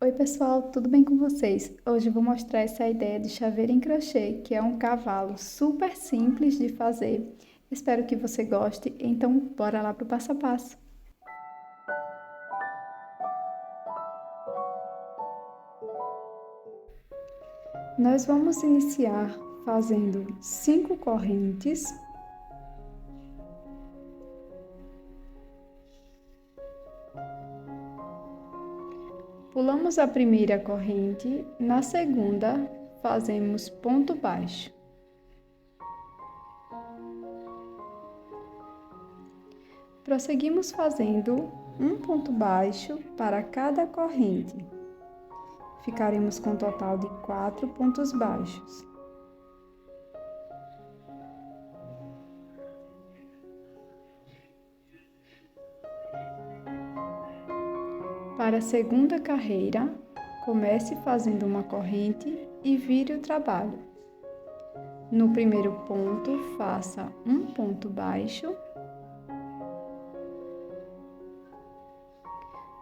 Oi pessoal, tudo bem com vocês? Hoje eu vou mostrar essa ideia de chaveiro em crochê, que é um cavalo super simples de fazer. Espero que você goste, então bora lá para o passo a passo. Nós vamos iniciar fazendo 5 correntes. Pulamos a primeira corrente, na segunda fazemos ponto baixo. Prosseguimos fazendo um ponto baixo para cada corrente. Ficaremos com um total de 4 pontos baixos. Para a segunda carreira, comece fazendo uma corrente e vire o trabalho. No primeiro ponto, faça um ponto baixo.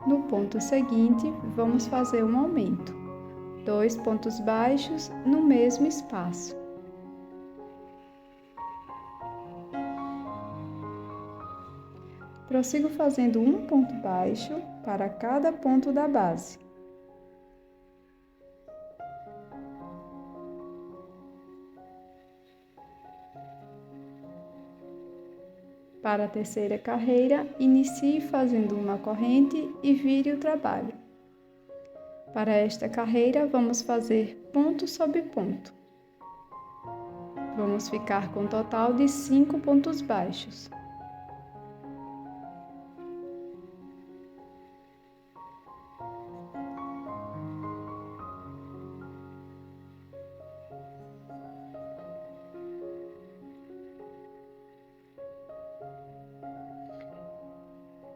No ponto seguinte, vamos fazer um aumento. 2 pontos baixos no mesmo espaço. Prossigo fazendo um ponto baixo para cada ponto da base. Para a terceira carreira, inicie fazendo uma corrente e vire o trabalho. Para esta carreira, vamos fazer ponto sobre ponto. Vamos ficar com um total de 5 pontos baixos.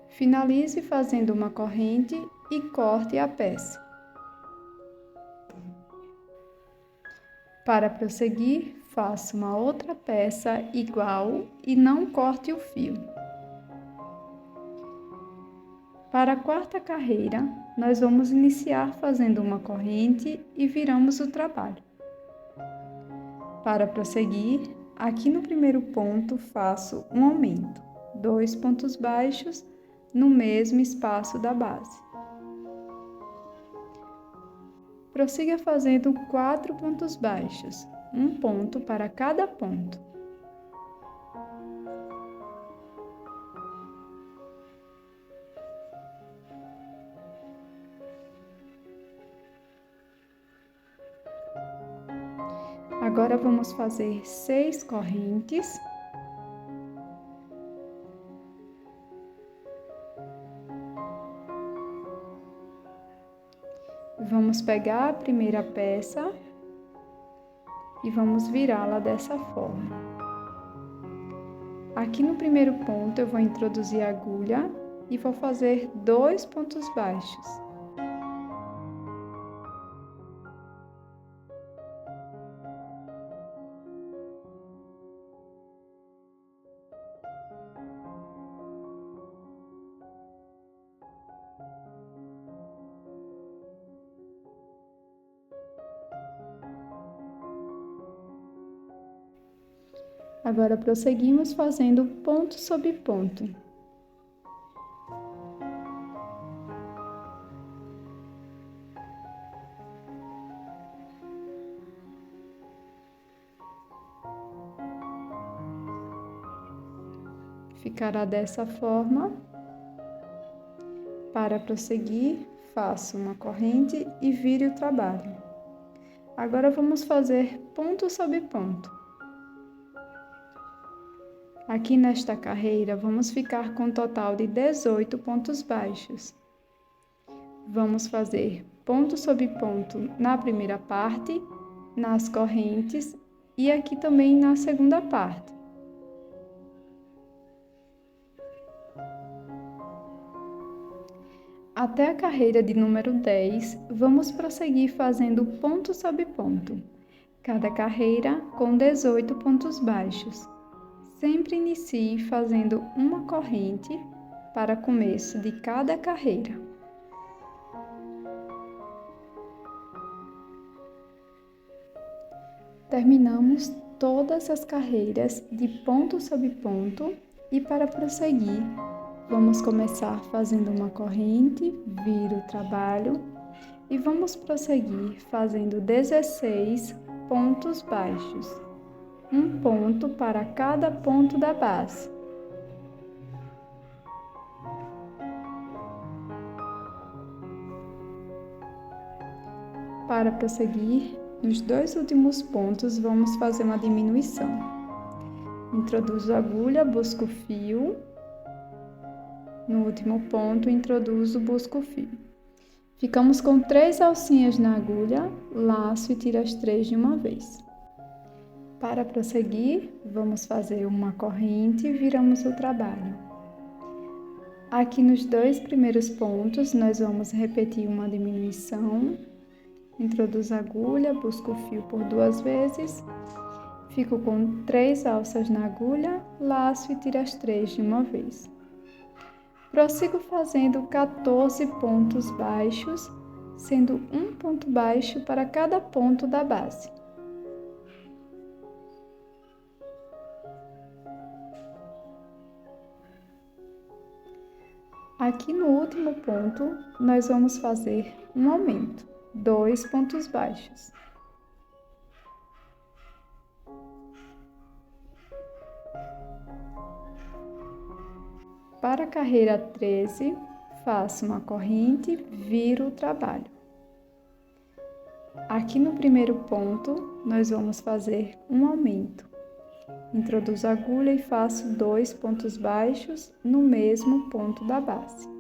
Finalize fazendo uma corrente e corte a peça. Para prosseguir, faça uma outra peça igual e não corte o fio. Para a quarta carreira, nós vamos iniciar fazendo uma corrente e viramos o trabalho. Para prosseguir, aqui no primeiro ponto, faço um aumento, 2 pontos baixos no mesmo espaço da base. Prossiga fazendo 4 pontos baixos, um ponto para cada ponto. Agora vamos fazer 6 correntes. Vamos pegar a primeira peça e vamos virá-la dessa forma. Aqui no primeiro ponto eu vou introduzir a agulha e vou fazer 2 pontos baixos. Agora prosseguimos fazendo ponto sobre ponto. Ficará dessa forma. Para prosseguir, faço uma corrente e vire o trabalho. Agora vamos fazer ponto sobre ponto. Aqui nesta carreira, vamos ficar com um total de 18 pontos baixos. Vamos fazer ponto sobre ponto na primeira parte, nas correntes e aqui também na segunda parte. Até a carreira de número 10, vamos prosseguir fazendo ponto sobre ponto. Cada carreira com 18 pontos baixos. Sempre inicie fazendo uma corrente para começo de cada carreira. terminamos todas as carreiras de ponto sobre ponto e para prosseguir, vamos começar fazendo uma corrente, vira o trabalho e vamos prosseguir fazendo 16 pontos baixos, um ponto para cada ponto da base. Para prosseguir, nos 2 últimos pontos, vamos fazer uma diminuição. Introduzo a agulha, busco o fio. No último ponto, introduzo, busco o fio. Ficamos com 3 alcinhas na agulha, laço e tiro as 3 de uma vez. Para prosseguir, vamos fazer uma corrente e viramos o trabalho. Aqui nos 2 primeiros pontos, nós vamos repetir uma diminuição. Introduzo a agulha, busco o fio por 2 vezes, fico com 3 alças na agulha, laço e tiro as 3 de uma vez. Prossigo fazendo 14 pontos baixos, sendo um ponto baixo para cada ponto da base. Aqui no último ponto, nós vamos fazer um aumento. 2 pontos baixos. Para a carreira 13, faço uma corrente, viro o trabalho. Aqui no primeiro ponto, nós vamos fazer um aumento. Introduzo a agulha e faço 2 pontos baixos no mesmo ponto da base.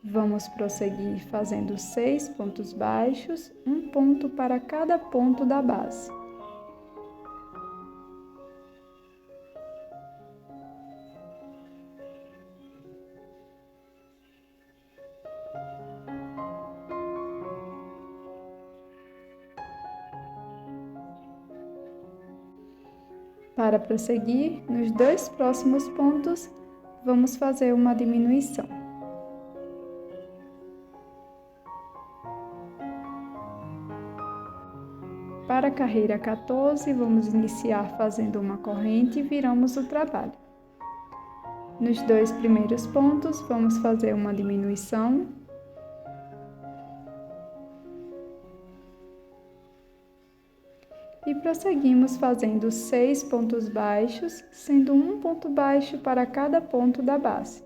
Vamos prosseguir fazendo 6 pontos baixos, um ponto para cada ponto da base. Para prosseguir, nos 2 próximos pontos, vamos fazer uma diminuição. Para a carreira 14, vamos iniciar fazendo uma corrente e viramos o trabalho. Nos 2 primeiros pontos, vamos fazer uma diminuição. E prosseguimos fazendo 6 pontos baixos, sendo um ponto baixo para cada ponto da base.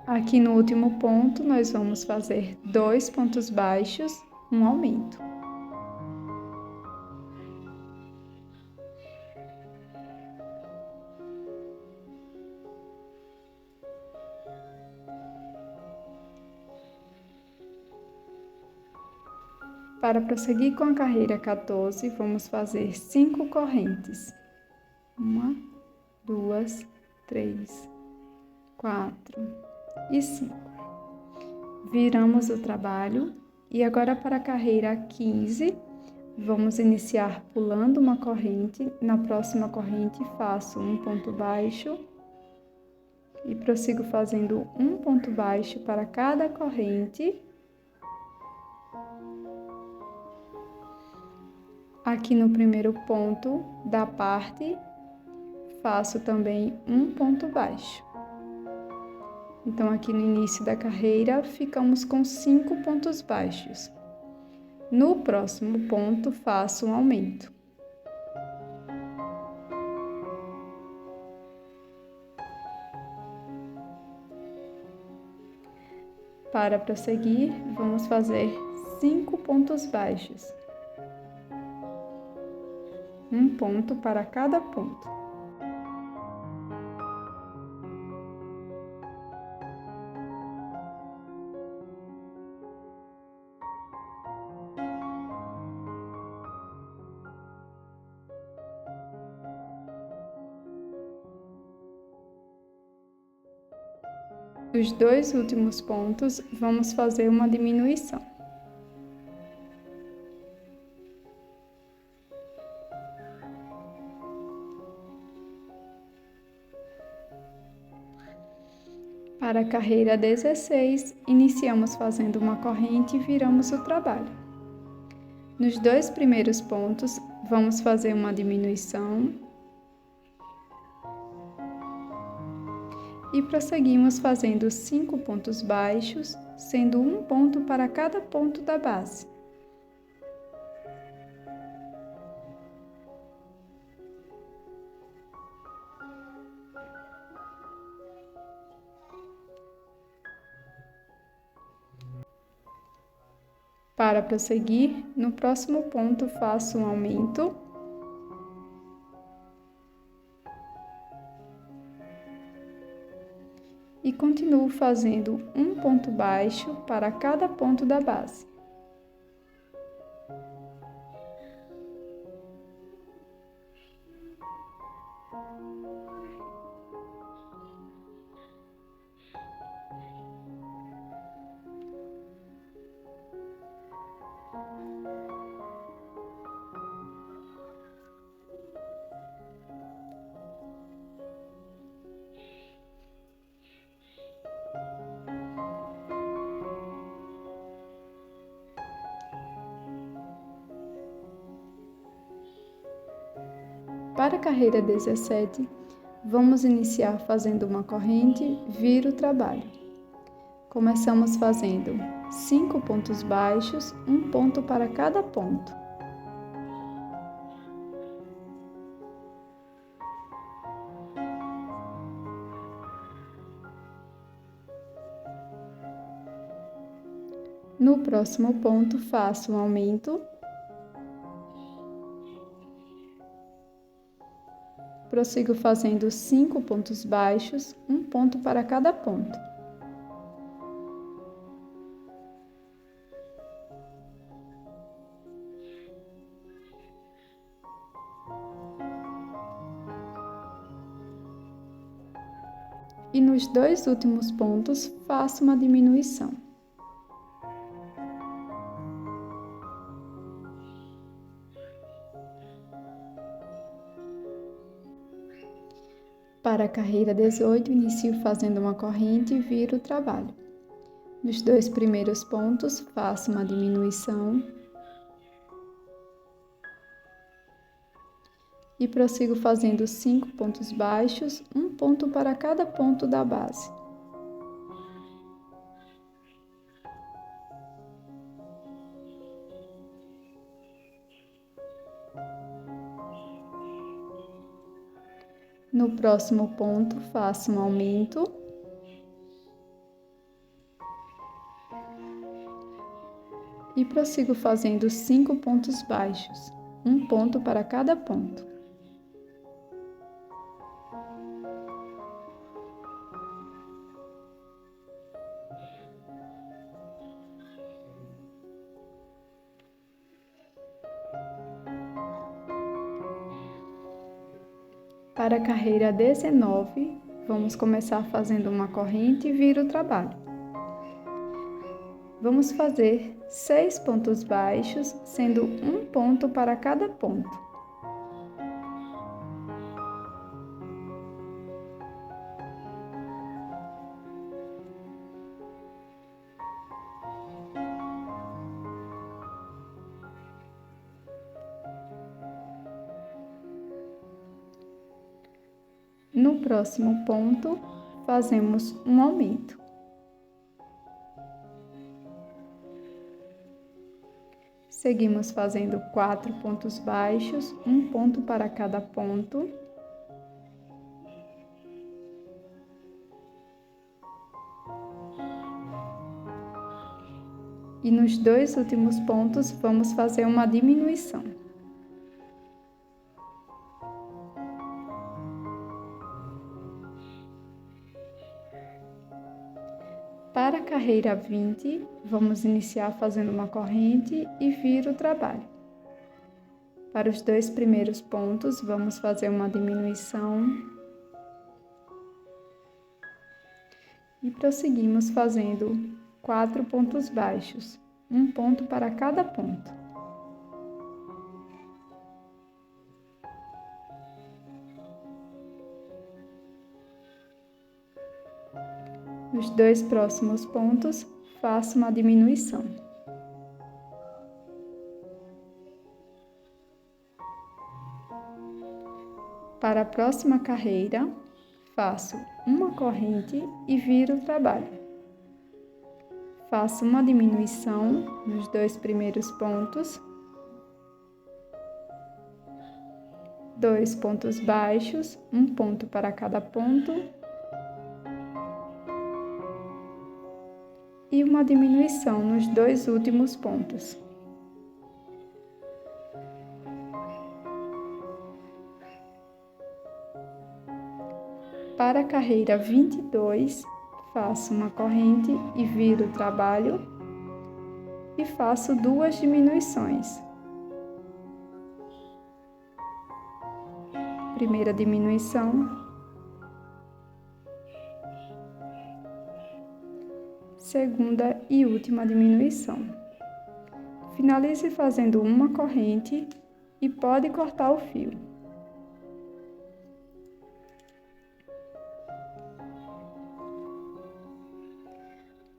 Aqui no último ponto, nós vamos fazer 2 pontos baixos, um aumento. Para prosseguir com a carreira 14, vamos fazer 5 correntes. 1, 2, 3, 4 e 5. Viramos o trabalho e agora para a carreira 15, vamos iniciar pulando uma corrente. Na próxima corrente faço um ponto baixo e prossigo fazendo um ponto baixo para cada corrente. Aqui no primeiro ponto da parte, faço também um ponto baixo. Então, aqui no início da carreira, ficamos com 5 pontos baixos. No próximo ponto, faço um aumento. Para prosseguir, vamos fazer 5 pontos baixos. Um ponto para cada ponto. Os 2 últimos pontos, vamos fazer uma diminuição. Para a carreira 16, iniciamos fazendo uma corrente e viramos o trabalho. Nos 2 primeiros pontos, vamos fazer uma diminuição e prosseguimos fazendo 5 pontos baixos, sendo um ponto para cada ponto da base. Para prosseguir, no próximo ponto faço um aumento e continuo fazendo um ponto baixo para cada ponto da base. Para a carreira 17, vamos iniciar fazendo uma corrente, vira o trabalho. Começamos fazendo 5 pontos baixos, um ponto para cada ponto. No próximo ponto, faço um aumento. Prossigo fazendo 5 pontos baixos, um ponto para cada ponto. E nos 2 últimos pontos, faço uma diminuição. Para a carreira 18, inicio fazendo uma corrente e viro o trabalho. Nos 2 primeiros pontos, faço uma diminuição e prossigo fazendo 5 pontos baixos, um ponto para cada ponto da base. No próximo ponto, faço um aumento e prossigo fazendo 5 pontos baixos, um ponto para cada ponto. Para a carreira 19, vamos começar fazendo uma corrente e vira o trabalho. Vamos fazer 6 pontos baixos, sendo um ponto para cada ponto. No próximo ponto, fazemos um aumento. Seguimos fazendo 4 pontos baixos, um ponto para cada ponto. E nos 2 últimos pontos, vamos fazer uma diminuição. Para a carreira 20, vamos iniciar fazendo uma corrente e vira o trabalho. Para os 2 primeiros pontos, vamos fazer uma diminuição e prosseguimos fazendo 4 pontos baixos, um ponto para cada ponto. Nos 2 próximos pontos, faço uma diminuição. Para a próxima carreira, faço uma corrente e viro o trabalho. Faço uma diminuição nos 2 primeiros pontos, 2 pontos baixos, um ponto para cada ponto, e uma diminuição nos 2 últimos pontos. Para a carreira 22, faço uma corrente e viro o trabalho e faço 2 diminuições. Primeira diminuição, segunda e última diminuição. Finalize fazendo uma corrente e pode cortar o fio.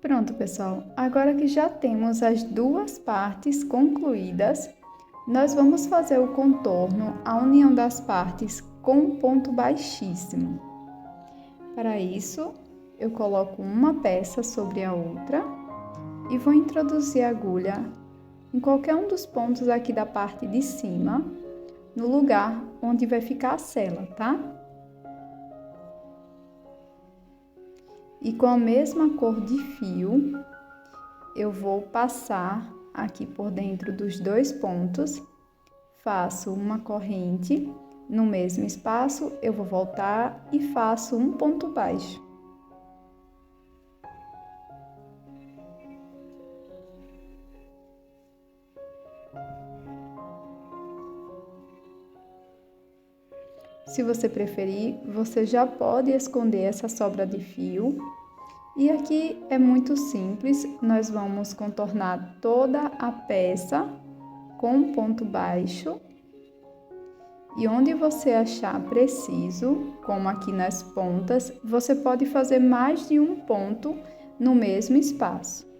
Pronto, pessoal. Agora que já temos as 2 partes concluídas, nós vamos fazer o contorno, a união das partes com um ponto baixíssimo. Para isso, eu coloco uma peça sobre a outra e vou introduzir a agulha em qualquer um dos pontos aqui da parte de cima, no lugar onde vai ficar a sela, tá? E com a mesma cor de fio, eu vou passar aqui por dentro dos 2 pontos, faço uma corrente, no mesmo espaço eu vou voltar e faço um ponto baixo. Se você preferir, você já pode esconder essa sobra de fio. E aqui é muito simples, nós vamos contornar toda a peça com um ponto baixo. E onde você achar preciso, como aqui nas pontas, você pode fazer mais de um ponto no mesmo espaço.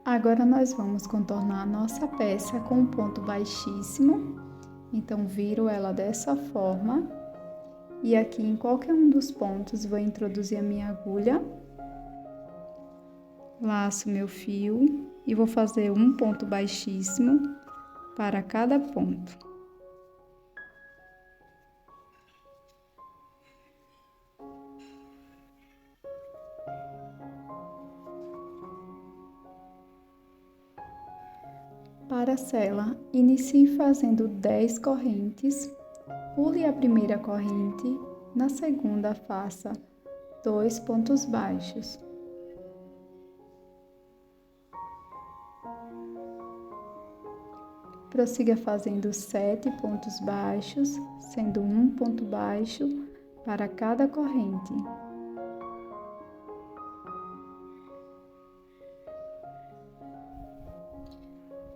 Agora nós vamos contornar a nossa peça com um ponto baixíssimo, então viro ela dessa forma e aqui em qualquer um dos pontos vou introduzir a minha agulha, laço meu fio e vou fazer um ponto baixíssimo para cada ponto. Para a sela, inicie fazendo 10 correntes, pule a primeira corrente, na segunda faça 2 pontos baixos. Prossiga fazendo 7 pontos baixos, sendo um ponto baixo para cada corrente.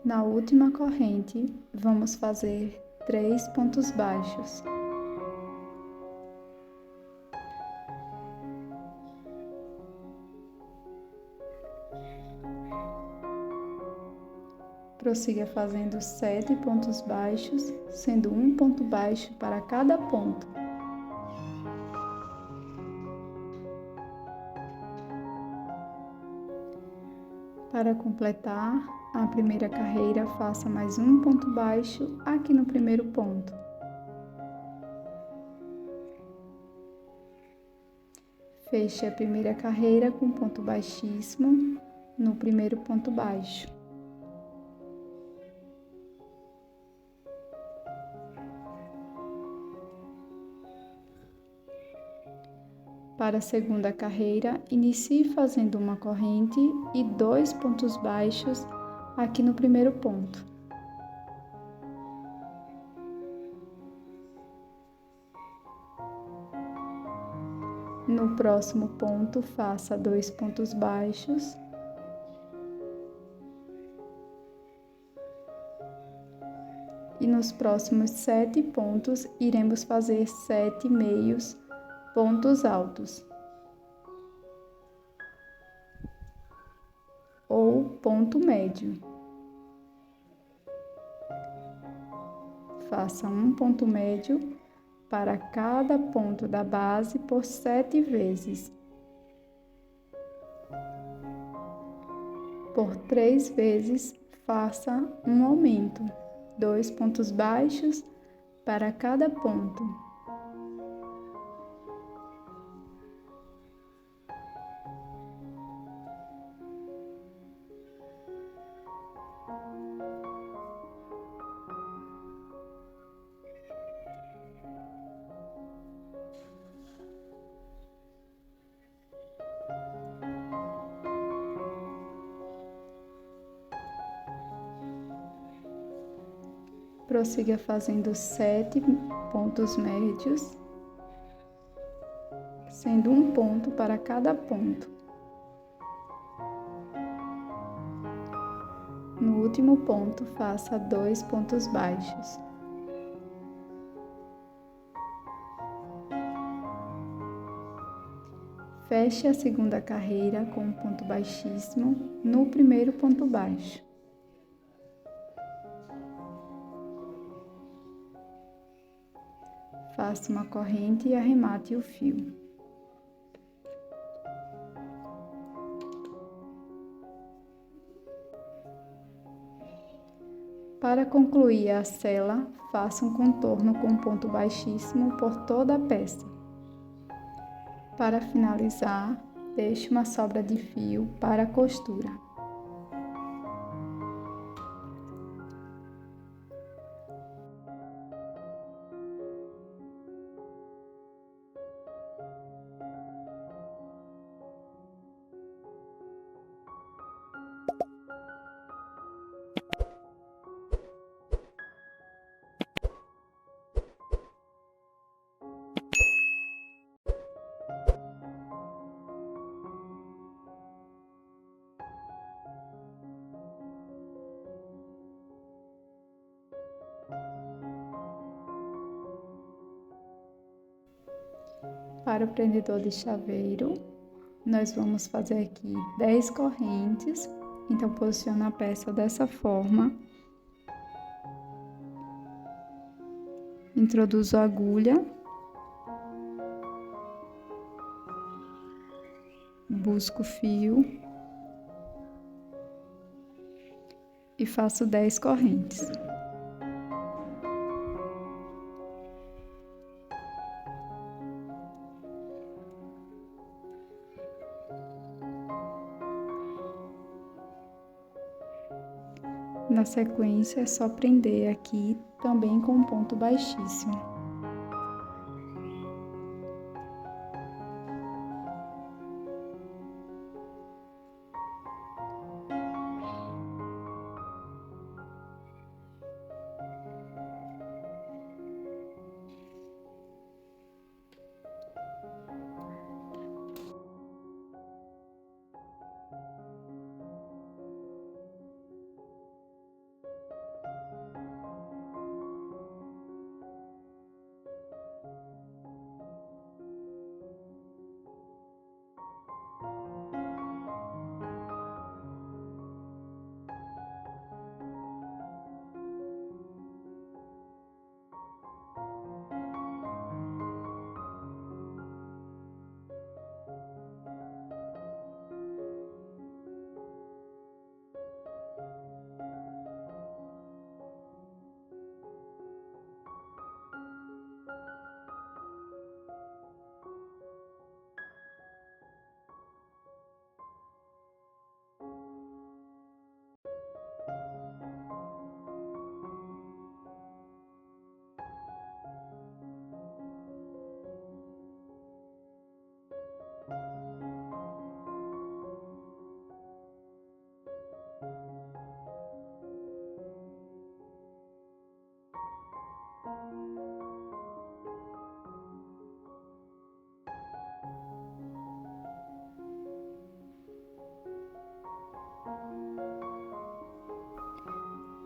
Na última corrente, vamos fazer 3 pontos baixos. Prossiga fazendo 7 pontos baixos, sendo um ponto baixo para cada ponto. Para completar a primeira carreira, faça mais um ponto baixo aqui no primeiro ponto. Feche a primeira carreira com ponto baixíssimo no primeiro ponto baixo. Para a segunda carreira, inicie fazendo uma corrente e 2 pontos baixos aqui no primeiro ponto. No próximo ponto, faça 2 pontos baixos. E nos próximos 7 pontos, iremos fazer 7 meios pontos altos, ou ponto médio. Faça um ponto médio para cada ponto da base por 7 vezes. Por 3 vezes, faça um aumento, 2 pontos baixos para cada ponto. Prossiga fazendo 7 pontos médios, sendo um ponto para cada ponto. No último ponto, faça 2 pontos baixos. Feche a segunda carreira com um ponto baixíssimo no primeiro ponto baixo. Faça uma corrente e arremate o fio. Para concluir a sela, faça um contorno com um ponto baixíssimo por toda a peça. Para finalizar, deixe uma sobra de fio para a costura. Para o prendedor de chaveiro, nós vamos fazer aqui 10 correntes. Então, posiciona a peça dessa forma. Introduzo a agulha. Busco o fio. E faço 10 correntes. Na sequência, é só prender aqui também com um ponto baixíssimo.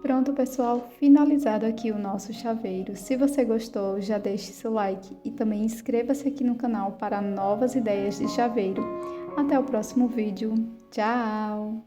Pronto, pessoal, finalizado aqui o nosso chaveiro. Se você gostou, já deixe seu like e também inscreva-se aqui no canal para novas ideias de chaveiro. Até o próximo vídeo. Tchau!